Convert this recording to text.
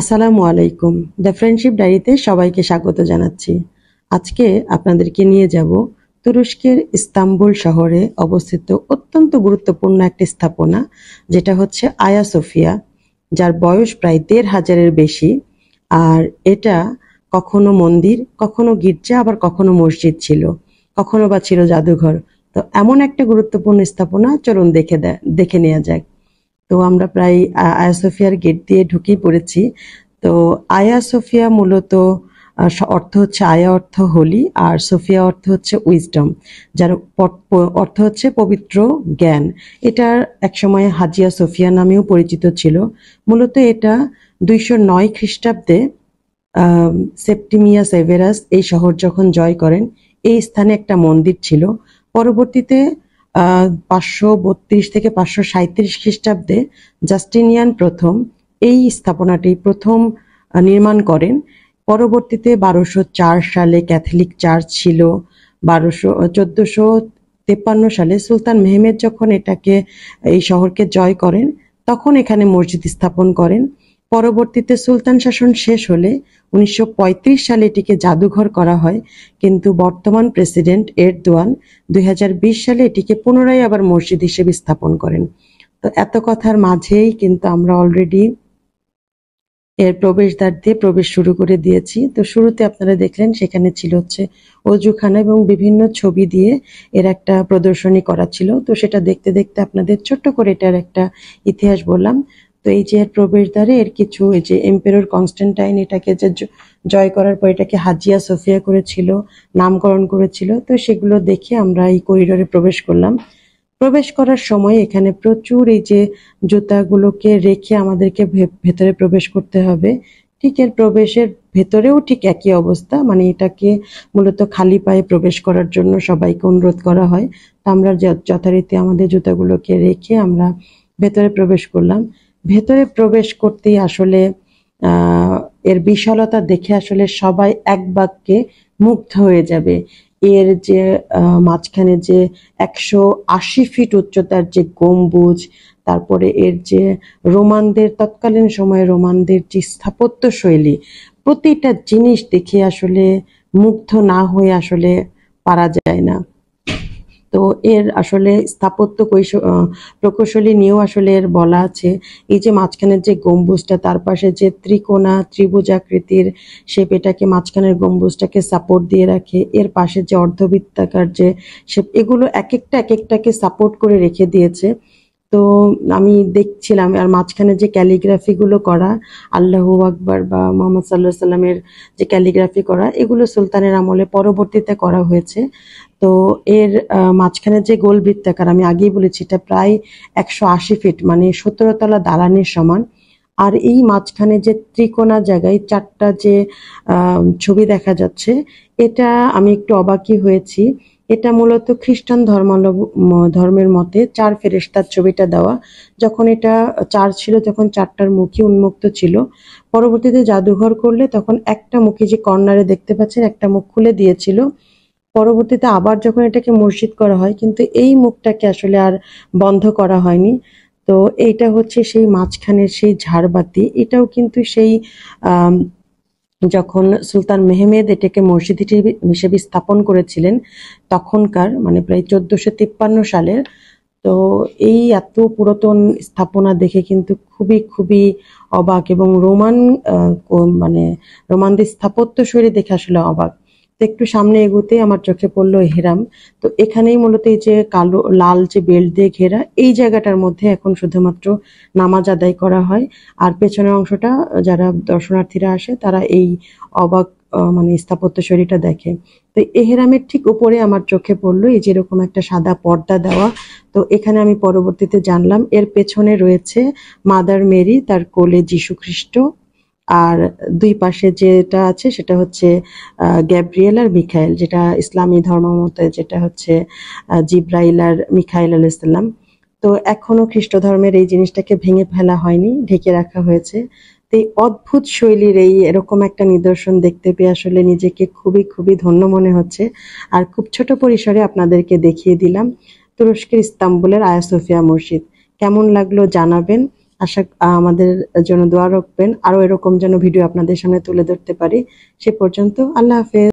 আসসালামু আলাইকুম। The friendship ডায়েরিতে সবাইকে স্বাগত জানাচ্ছি। আজকে আপনাদেরকে নিয়ে যাব তুরস্কের ইস্তাম্বুল শহরে অবস্থিত অত্যন্ত গুরুত্বপূর্ণ একটি স্থাপনা, যেটা হচ্ছে আয়া সোফিয়া, যার বয়স প্রায় ১৫০০-এর বেশি। আর এটা কখনো মন্দির, কখনো গির্জা, আবার কখনো মসজিদ ছিল, কখনো বা ছিল জাদুঘর। তো এমন একটা গুরুত্বপূর্ণ স্থাপনা, চলুন দেখে নেওয়া যাক। তো আমরা প্রায় আয়া সোফিয়ার গেট দিয়ে ঢুকেই পড়েছি। তো আয়া সোফিয়া মূলত অর্থ হচ্ছে, আয়া অর্থ হোলি আর সোফিয়া অর্থ হচ্ছে উইজডম, যার অর্থ হচ্ছে পবিত্র জ্ঞান। এটার একসময় হাজিয়া সোফিয়া নামেও পরিচিত ছিল। মূলত এটা ২০৯ খ্রিস্টাব্দে সেপ্টিমিয়াস সেভেরাস এই শহর যখন জয় করেন, এই স্থানে একটা মন্দির ছিল। পরবর্তীতে ৫৩২ থেকে ৫৩৭ খ্রিস্টাব্দে জাস্টিনিয়ান প্রথম এই স্থাপনাটি প্রথম নির্মাণ করেন। পরবর্তীতে ১২০৪ সালে ক্যাথলিক চার্চ ছিল। ১৪৫৩ সালে সুলতান মেহমেদ যখন এই শহরকে জয় করেন, তখন এখানে মসজিদ স্থাপন করেন। পরবর্তীতে সুলতান শাসন শেষ হলে ১৯৩৫ সালে এটিকে জাদুঘর করা হয়, কিন্তু বর্তমান প্রেসিডেন্ট এরদোয়ান ২০২০ সালে এটিকে পুনরায় আবার মসজিদ হিসেবে স্থাপন করেন। তো এত কথার মাঝেই কিন্তু আমরা অলরেডি এর প্রবেশদ্বার দিয়ে প্রবেশ শুরু করে দিয়েছি। তো শুরুতে আপনারা দেখলেন সেখানে ছিল হচ্ছে অজুখানা এবং বিভিন্ন ছবি দিয়ে এর একটা প্রদর্শনী করা ছিল। তো সেটা দেখতে দেখতে আপনাদের ছোট্ট করে এটার একটা ইতিহাস বললাম। তো এই যে এর প্রবেশদ্বারে এর কিছু, এই যে এম্পেরর কনস্ট্যান্টাইন এটাকে যে জয় করার পর এটাকে হাজিয়া সোফিয়া করেছিল, নামকরণ করেছিল। তো সেগুলো দেখে আমরা এই করিডোরে প্রবেশ করলাম। প্রবেশ করার সময় এখানে প্রচুর এই যে জুতাগুলোকে রেখে আমাদেরকে ভেতরে প্রবেশ করতে হবে। ঠিক এর প্রবেশের ভেতরেও ঠিক একই অবস্থা, মানে এটাকে মূলত খালি পায়ে প্রবেশ করার জন্য সবাইকে অনুরোধ করা হয়। তো আমরা যথারীতি আমাদের জুতাগুলোকে রেখে আমরা ভেতরে প্রবেশ করলাম। ভেতরে প্রবেশ করতেই আসলে এর বিশালতা দেখে আসলে সবাই এক বাক্যে মুগ্ধ হয়ে যাবে। এর যে মাঝখানে যে ১৮০ ফিট উচ্চতার যে গম্বুজ, তারপরে এর যে তৎকালীন সময়ে রোমানদের যে স্থাপত্য শৈলী, প্রতিটা জিনিস দেখে আসলে মুগ্ধ না হয়ে আসলে পারা যায় না। তো এর আসলে স্থাপত্য প্রকৌশলী নিয়েও আসলে এর বলা আছে। এই যে মাঝখানের যে গম্বুজটা, তার পাশে যে ত্রিভুজাকৃতির শেপ, এটাকে মাঝখানের গম্বুজটাকে সাপোর্ট দিয়ে রাখে। এর পাশে যে অর্ধবৃত্তাকার যে শেপ, এগুলো এক একটাকে সাপোর্ট করে রেখে দিয়েছে। তো আমি দেখছিলাম, আর মাঝখানে যে ক্যালিগ্রাফি গুলো করা, আল্লাহু আকবার বা মোহাম্মদ সাল্লাল্লাহু আলাইহি সাল্লামের যে ক্যালিগ্রাফি করা, এগুলো সুলতানের আমলে পরবর্তীতে করা হয়েছে। তো এর মাঝখানে যে গোল বৃত্তাকার, আমি আগেই বলেছি এটা প্রায় ১৮০ ফিট, মানে ১৭ তলা দালানের সমান। আর এই মাঝখানে যে ত্রিকোণা জায়গায় ৪টা যে ছবি দেখা যাচ্ছে, এটা আমি একটু অবাকই হয়েছি। এটা মূলত খ্রিস্টান ধর্মের মতে ৪ ফেরেশতার ছবিটা দেওয়া। যখন এটা চার্চ ছিল, যখন ৪টার মুখই উন্মুক্ত ছিল। পরবর্তীতে জাদুঘর করলে তখন একটা মুখই, যে কর্নারে দেখতে পাচ্ছেন, একটা মুখ খুলে দিয়েছিল। পরবর্তীতে আবার যখন এটাকে মসজিদ করা হয়, কিন্তু এই মুখটাকে আসলে আর বন্ধ করা হয়নি। তো এইটা হচ্ছে সেই মাঝখানের সেই ঝাড়বাতি, এটাও কিন্তু সেই যখন সুলতান মেহমেদ এটাকে মসজিদ হিসেবে স্থাপন করেছিলেন, তখনকার, মানে প্রায় ১৪৫৩ সালের। তো এই এত পুরাতন স্থাপনা দেখে কিন্তু খুবই খুবই অবাক, এবং মানে রোমানদের স্থাপত্য শৈলী দেখে আসলে অবাক। তো একটু সামনে এগোতে আমার চোখে পড়লো হেরাম। তো এখানেই মূলত এই যে কালো লাল যে বেল্ট দিয়ে ঘেরা এই জায়গাটার মধ্যে এখন শুধুমাত্র নামাজ আদায় করা হয়। আর পেছনের অংশটা, যারা দর্শনার্থীরা আসে তারা এই অবাক মানে স্থাপত্য শৈলীটা দেখে। তো এহেরামের ঠিক উপরে আমার চোখে পড়লো এই যেরকম একটা সাদা পর্দা দেওয়া। তো এখানে আমি পরবর্তীতে জানলাম এর পেছনে রয়েছে মাদার মেরি, তার কোলে যীশু খ্রিস্ট। আর দুই পাশে যেটা আছে সেটা হচ্ছে গ্যাব্রিয়েল আর মিখাইল, যেটা ইসলামী ধর্ম মতে যেটা হচ্ছে জিব্রাইল আর মিখাইল আলাইহিস সালাম। তো এখনো খ্রিস্ট ধর্মের এই জিনিসটাকে ভেঙে ফেলা হয়নি, ঢেকে রাখা হয়েছে। তো এই অদ্ভুত শৈলীর এরকম একটা নিদর্শন দেখতে পেয়ে আসলে নিজেকে খুবই খুবই ধন্য মনে হচ্ছে। আর খুব ছোট পরিসরে আপনাদেরকে দেখিয়ে দিলাম তুরস্কের ইস্তাম্বুলের আয়া সোফিয়া মসজিদ। কেমন লাগলো জানাবেন। আশা আমাদের জন্য দোয়া রাখবেন, আরো এরকম যেন ভিডিও আপনাদের সামনে তুলে ধরতে পারি। সে পর্যন্ত আল্লাহ হাফেজ।